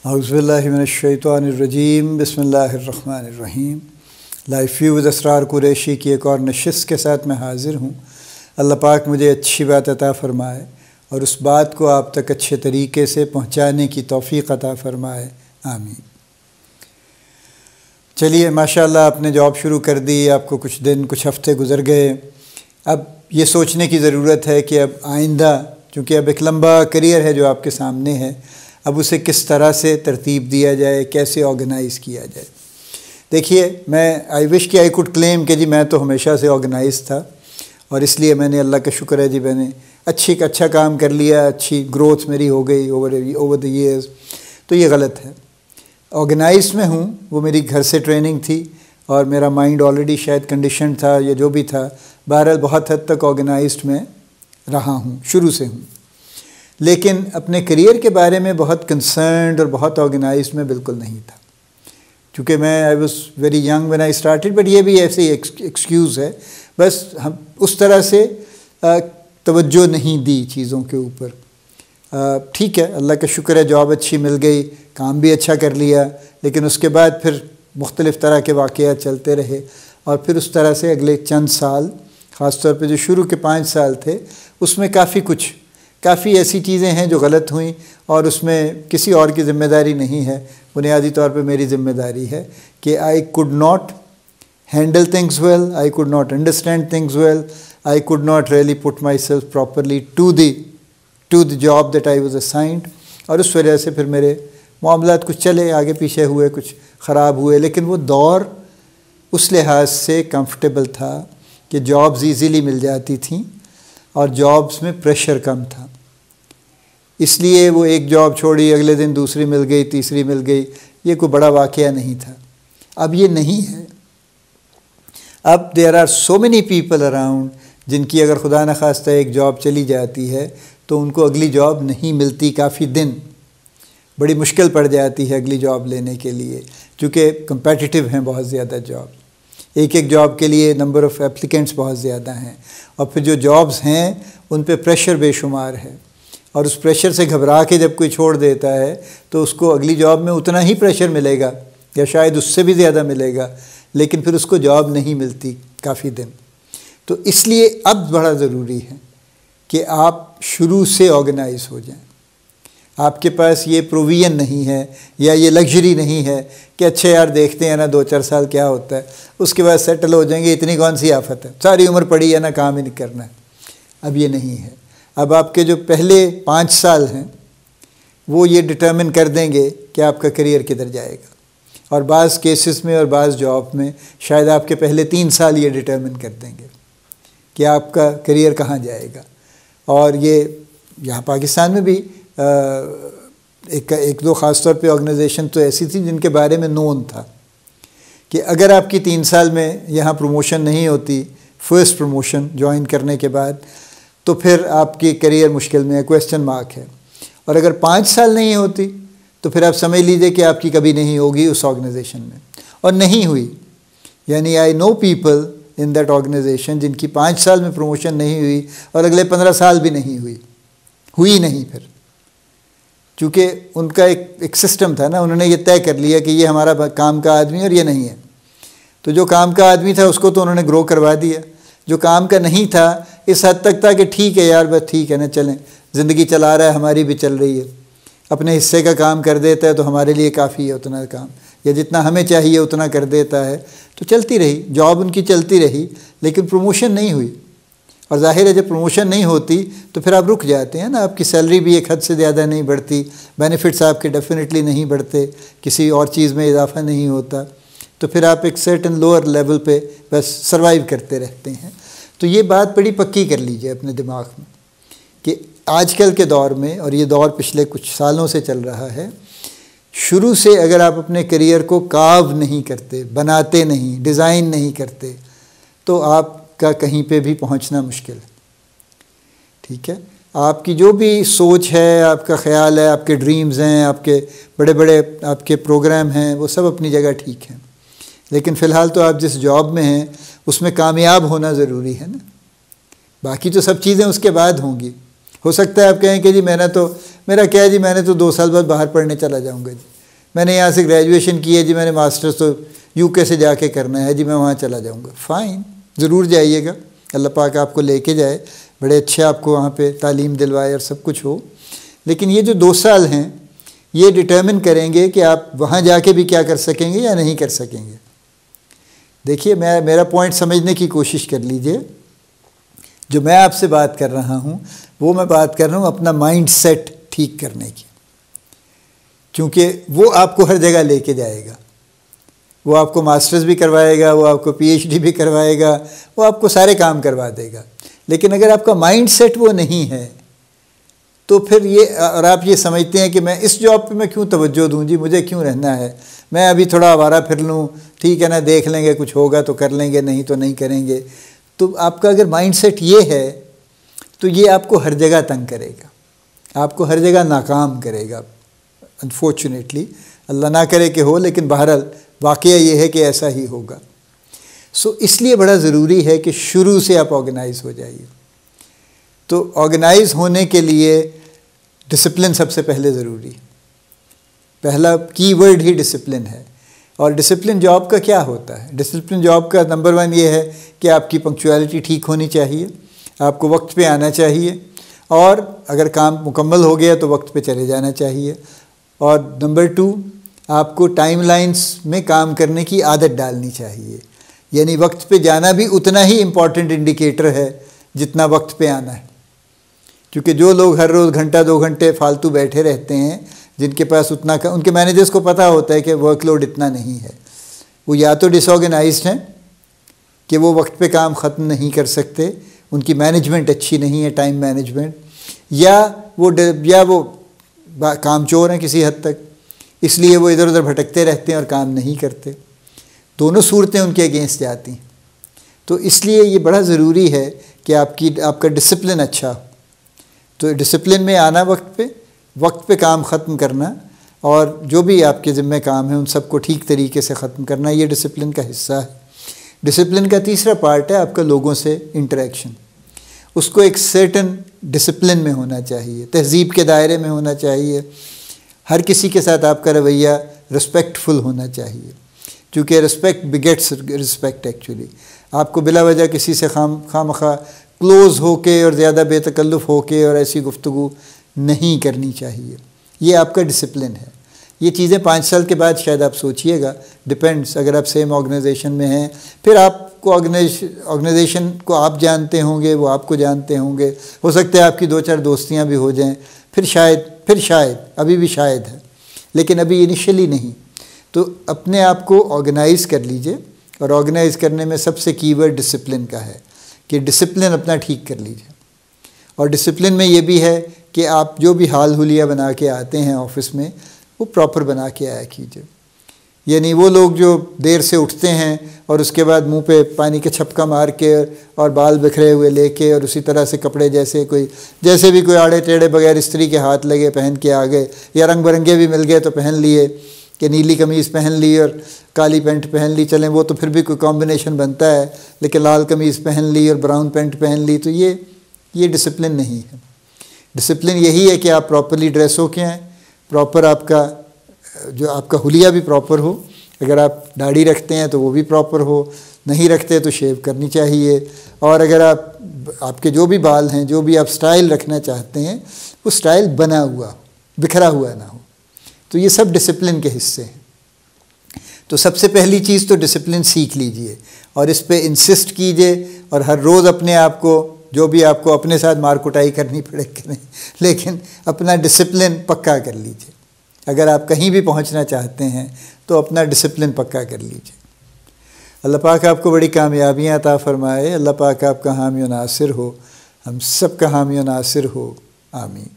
اعوذ باللہ من الشیطان الرجیم، بسم اللہ الرحمن الرحیم۔ لائف ویو ود اسرار قریشی کی ایک اور نشست کے ساتھ میں حاضر ہوں۔ اللہ پاک مجھے اچھی بات عطا فرمائے اور اس بات کو آپ تک اچھے طریقے سے پہنچانے کی توفیق عطا فرمائے، آمین۔ چلیے ماشاءاللہ آپ نے جاب شروع کر دی، آپ کو کچھ دن کچھ ہفتے گزر گئے۔ اب یہ سوچنے کی ضرورت ہے کہ اب آئندہ، چونکہ اب ایک لمبا کریئر ہے جو آپ کے سامنے ہے، اب اسے کس طرح سے ترتیب دیا جائے، کیسے آرگنائز کیا جائے۔ دیکھیے، میں آئی وش کہ آئی کوڈ کلیم کہ جی میں تو ہمیشہ سے آرگنائز تھا اور اس لیے میں نے، اللہ کا شکر ہے جی، میں نے اچھا کام کر لیا، اچھی گروتھ میری ہو گئی اوور دی ایئرز۔ تو یہ غلط ہے۔ آرگنائز میں ہوں، وہ میری گھر سے ٹریننگ تھی اور میرا مائنڈ آلریڈی شاید کنڈیشن تھا یا جو بھی تھا، بہرحال بہت حد تک آرگنائزڈ میں رہا ہوں، شروع سے ہوں۔ لیکن اپنے کریئر کے بارے میں بہت کنسرنڈ اور بہت آرگنائزڈ میں بالکل نہیں تھا، چونکہ میں I was very young when I started, but یہ بھی ایسے ہی ایکسکیوز ہے، بس ہم اس طرح سے توجہ نہیں دی چیزوں کے اوپر۔ ٹھیک ہے، اللہ کا شکر ہے، جاب اچھی مل گئی، کام بھی اچھا کر لیا، لیکن اس کے بعد پھر مختلف طرح کے واقعات چلتے رہے اور پھر اس طرح سے اگلے چند سال، خاص طور پہ جو شروع کے 5 سال تھے، اس میں کافی ایسی چیزیں ہیں جو غلط ہوئیں اور اس میں کسی اور کی ذمہ داری نہیں ہے، بنیادی طور پہ میری ذمہ داری ہے کہ I could not handle things well, I could not understand things well, I could not really put myself properly to the job that I was assigned, اور اس وجہ سے پھر میرے معاملات کچھ چلے، آگے پیچھے ہوئے، کچھ خراب ہوئے، لیکن وہ دور اس لحاظ سے کمفرٹیبل تھا کہ جابز ایزیلی مل جاتی تھیں اور جابز میں پریشر کم تھا، اس لیے وہ ایک جاب چھوڑی، اگلے دن دوسری مل گئی، تیسری مل گئی، یہ کوئی بڑا واقعہ نہیں تھا۔ اب یہ نہیں ہے۔ اب there are so many people around جن کی اگر خدا نخواستہ ایک جاب چلی جاتی ہے تو ان کو اگلی جاب نہیں ملتی، کافی دن بڑی مشکل پڑ جاتی ہے اگلی جاب لینے کے لیے، چونکہ کمپیٹیٹیو ہیں بہت زیادہ جاب، ایک جاب کے لیے نمبر آف اپلیکینٹس بہت زیادہ ہیں، اور پھر جو جابز ہیں ان پہ پریشر بے شمار ہے، اور اس پریشر سے گھبرا کے جب کوئی چھوڑ دیتا ہے تو اس کو اگلی جاب میں اتنا ہی پریشر ملے گا یا شاید اس سے بھی زیادہ ملے گا، لیکن پھر اس کو جاب نہیں ملتی کافی دن۔ تو اس لیے اب بڑا ضروری ہے کہ آپ شروع سے آرگنائز ہو جائیں۔ آپ کے پاس یہ پروویژن نہیں ہے یا یہ لگژری نہیں ہے کہ اچھا یار دیکھتے ہیں نا 2-4 سال کیا ہوتا ہے، اس کے بعد سیٹل ہو جائیں گے، اتنی کون سی آفت ہے، ساری عمر پڑی ہے نا، کام ہی نہیں کرنا ہے۔ اب یہ نہیں ہے۔ اب آپ کے جو پہلے 5 سال ہیں وہ یہ ڈٹرمن کر دیں گے کہ آپ کا کریئر کدھر جائے گا، اور بعض کیسز میں اور بعض جاب میں شاید آپ کے پہلے 3 سال یہ ڈٹرمن کر دیں گے کہ آپ کا کریئر کہاں جائے گا۔ اور یہ یہاں پاکستان میں بھی ایک دو خاص طور پہ آرگنائزیشن تو ایسی تھی جن کے بارے میں نون تھا کہ اگر آپ کی 3 سال میں یہاں پروموشن نہیں ہوتی، فرسٹ پروموشن جوائن کرنے کے بعد، تو پھر آپ کی کریئر مشکل میں ہے، کویسچن مارک ہے، اور اگر 5 سال نہیں ہوتی تو پھر آپ سمجھ لیجئے کہ آپ کی کبھی نہیں ہوگی اس آرگنائزیشن میں، اور نہیں ہوئی۔ یعنی I know people in that organisation جن کی 5 سال میں پروموشن نہیں ہوئی اور اگلے 15 سال بھی نہیں ہوئی نہیں پھر، چونکہ ان کا ایک سسٹم تھا نا، انہوں نے یہ طے کر لیا کہ یہ ہمارا کام کا آدمی ہے اور یہ نہیں ہے، تو جو کام کا آدمی تھا اس کو تو انہوں نے گرو کروا دیا، جو کام کا نہیں تھا اس حد تک تھا کہ ٹھیک ہے یار، بس ٹھیک ہے نا، چلیں، زندگی چلا رہا ہے، ہماری بھی چل رہی ہے، اپنے حصے کا کام کر دیتا ہے تو ہمارے لیے کافی ہے اتنا کام، یا جتنا ہمیں چاہیے اتنا کر دیتا ہے، تو چلتی رہی جاب، ان کی چلتی رہی، لیکن پروموشن نہیں ہوئی۔ اور ظاہر ہے جب پروموشن نہیں ہوتی تو پھر آپ رک جاتے ہیں نا، آپ کی سیلری بھی ایک حد سے زیادہ نہیں بڑھتی، بینیفٹس آپ کے ڈیفینیٹلی نہیں بڑھتے، کسی اور چیز میں اضافہ نہیں ہوتا، تو پھر آپ ایک سرٹن لوور لیول پہ بس سروائیو کرتے رہتے ہیں۔ تو یہ بات بڑی پکی کر لیجئے اپنے دماغ میں کہ آج کل کے دور میں، اور یہ دور پچھلے کچھ سالوں سے چل رہا ہے، شروع سے اگر آپ اپنے کریئر کو کاو نہیں کرتے، بناتے نہیں، ڈیزائن نہیں کرتے، تو آپ کا کہیں پہ بھی پہنچنا مشکل ہے۔ ٹھیک ہے، آپ کی جو بھی سوچ ہے، آپ کا خیال ہے، آپ کے ڈریمز ہیں، آپ کے بڑے آپ کے پروگرام ہیں، وہ سب اپنی جگہ ٹھیک ہیں، لیکن فی الحال تو آپ جس جاب میں ہیں اس میں کامیاب ہونا ضروری ہے نا، باقی تو سب چیزیں اس کے بعد ہوں گی۔ ہو سکتا ہے آپ کہیں کہ جی میرا کیا ہے جی، میں نے تو 2 سال بعد باہر پڑھنے چلا جاؤں گا جی، میں نے یہاں سے گریجویشن کی ہے جی، میں نے ماسٹرز تو UK سے جا کے کرنا ہے جی، میں وہاں چلا جاؤں گا. فائن، ضرور جائیے گا، اللہ پاک آپ کو لے کے جائے، بڑے اچھے آپ کو وہاں پہ تعلیم دلوائے اور سب کچھ ہو. لیکن یہ جو 2 سال ہیں یہ ڈٹرمن کریں گے کہ آپ وہاں جا کے بھی کیا کر سکیں گے یا نہیں کر سکیں گے. دیکھیے میرا پوائنٹ سمجھنے کی کوشش کر لیجئے. جو میں آپ سے بات کر رہا ہوں وہ میں بات کر رہا ہوں اپنا مائنڈ سیٹ ٹھیک کرنے کی، کیونکہ وہ آپ کو ہر جگہ لے کے جائے گا. وہ آپ کو ماسٹرز بھی کروائے گا، وہ آپ کو PhD بھی کروائے گا، وہ آپ کو سارے کام کروا دے گا. لیکن اگر آپ کا مائنڈ سیٹ وہ نہیں ہے تو پھر اور آپ یہ سمجھتے ہیں کہ میں اس جاب پہ میں کیوں توجہ دوں جی، مجھے کیوں رہنا ہے، میں ابھی تھوڑا آوارہ پھر لوں، ٹھیک ہے نا، دیکھ لیں گے، کچھ ہوگا تو کر لیں گے، نہیں تو نہیں کریں گے. تو آپ کا اگر مائنڈ سیٹ یہ ہے تو یہ آپ کو ہر جگہ تنگ کرے گا، آپ کو ہر جگہ ناکام کرے گا. انفارچونیٹلی، اللہ نہ کرے کہ ہو، لیکن بہرحال واقعہ یہ ہے کہ ایسا ہی ہوگا. اس لیے بڑا ضروری ہے کہ شروع سے آپ آرگنائز ہو جائیے. تو آرگنائز ہونے کے لیے ڈسپلن سب سے پہلے ضروری. پہلا کی ورڈ ہی ڈسپلن ہے. اور ڈسپلن جاب کا کیا ہوتا ہے؟ ڈسپلن جاب کا نمبر 1 یہ ہے کہ آپ کی پنکچویلٹی ٹھیک ہونی چاہیے، آپ کو وقت پہ آنا چاہیے، اور اگر کام مکمل ہو گیا تو وقت پہ چلے جانا چاہیے. اور نمبر 2، آپ کو ٹائم لائنز میں کام کرنے کی عادت ڈالنی چاہیے. یعنی وقت پہ جانا بھی اتنا ہی امپورٹنٹ انڈیکیٹر ہے جتنا وقت پہ آنا ہے. کیونکہ جو لوگ ہر روز گھنٹہ 2 گھنٹے فالتو بیٹھے رہتے ہیں، جن کے پاس اتنا ان کے مینیجرز کو پتہ ہوتا ہے کہ ورک لوڈ اتنا نہیں ہے، وہ یا تو ڈس آرگنائزڈ ہیں کہ وہ وقت پہ کام ختم نہیں کر سکتے، ان کی مینجمنٹ اچھی نہیں ہے، ٹائم مینجمنٹ، یا وہ کام چور ہیں کسی حد تک، اس لیے وہ ادھر ادھر بھٹکتے رہتے ہیں اور کام نہیں کرتے. دونوں صورتیں ان کے اگینسٹ جاتی ہیں. تو اس لیے یہ بڑا ضروری ہے کہ آپ کا ڈسپلن اچھا ہو. تو ڈسپلن میں آنا وقت پہ کام ختم کرنا، اور جو بھی آپ کے ذمہ کام ہیں ان سب کو ٹھیک طریقے سے ختم کرنا، یہ ڈسپلن کا حصہ ہے. ڈسپلن کا تیسرا پارٹ ہے آپ کا لوگوں سے انٹریکشن. اس کو ایک سرٹن ڈسپلن میں ہونا چاہیے، تہذیب کے دائرے میں ہونا چاہیے. ہر کسی کے ساتھ آپ کا رویہ رسپیکٹفل ہونا چاہیے، کیونکہ رسپیکٹ بگیٹس رسپیکٹ. ایکچولی آپ کو بلا وجہ کسی سے خواہ کلوز ہو کے اور زیادہ بے تکلف ہو کے اور ایسی گفتگو نہیں کرنی چاہیے. یہ آپ کا ڈسپلن ہے. یہ چیزیں 5 سال کے بعد شاید آپ سوچئے گا، ڈپینڈس، اگر آپ سیم آرگنائزیشن میں ہیں، پھر آپ کو آرگنائزیشن کو آپ جانتے ہوں گے، وہ آپ کو جانتے ہوں گے، ہو سکتا ہے آپ کی 2-4 دوستیاں بھی ہو جائیں، پھر شاید ابھی بھی شاید ہے، لیکن ابھی انیشلی نہیں. تو اپنے آپ کو آرگنائز کر لیجئے، اور آرگنائز کرنے میں سب سے کی ورڈ ڈسپلن کا ہے کہ ڈسپلن اپنا ٹھیک کر لیجئے. اور ڈسپلن میں یہ بھی ہے کہ آپ جو بھی حال حلیہ بنا کے آتے ہیں آفس میں، وہ پراپر بنا کے آیا کیجئے. یعنی وہ لوگ جو دیر سے اٹھتے ہیں اور اس کے بعد منہ پہ پانی کا چھپکا مار کے اور بال بکھرے ہوئے لے کے اور اسی طرح سے کپڑے جیسے بھی کوئی آڑے ٹیڑھے بغیر استری کے ہاتھ لگے پہن کے آ گئے، یا رنگ برنگے بھی مل گئے تو پہن لیے، کہ نیلی قمیض پہن لی اور کالی پینٹ پہن لی، چلیں وہ تو پھر بھی کوئی کمبینیشن بنتا ہے، لیکن لال قمیض پہن لی اور براؤن پینٹ پہن لی، تو یہ ڈسپلن نہیں ہے. ڈسپلن یہی ہے کہ آپ پراپرلی ڈریس ہو کے آئیں، پراپر آپ کا حلیہ بھی پراپر ہو. اگر آپ داڑھی رکھتے ہیں تو وہ بھی پراپر ہو، نہیں رکھتے تو شیو کرنی چاہیے. اور اگر آپ کے جو بھی بال ہیں، جو بھی آپ سٹائل رکھنا چاہتے ہیں، وہ سٹائل بنا ہوا ہو، بکھرا ہوا نہ ہو. تو یہ سب ڈسپلن کے حصے ہیں. تو سب سے پہلی چیز تو ڈسپلن سیکھ لیجئے اور اس پہ انسسٹ کیجئے، اور ہر روز اپنے آپ کو، جو بھی آپ کو اپنے ساتھ مار کٹائی کرنی پڑے کریں، لیکن اپنا ڈسپلن پکا کر لیجئے. اگر آپ کہیں بھی پہنچنا چاہتے ہیں تو اپنا ڈسپلن پکا کر لیجئے. اللہ پاک آپ کو بڑی کامیابیاں عطا فرمائے. اللہ پاک آپ کا حامی و ناصر ہو، ہم سب کا حامی و ناصر ہو. آمین.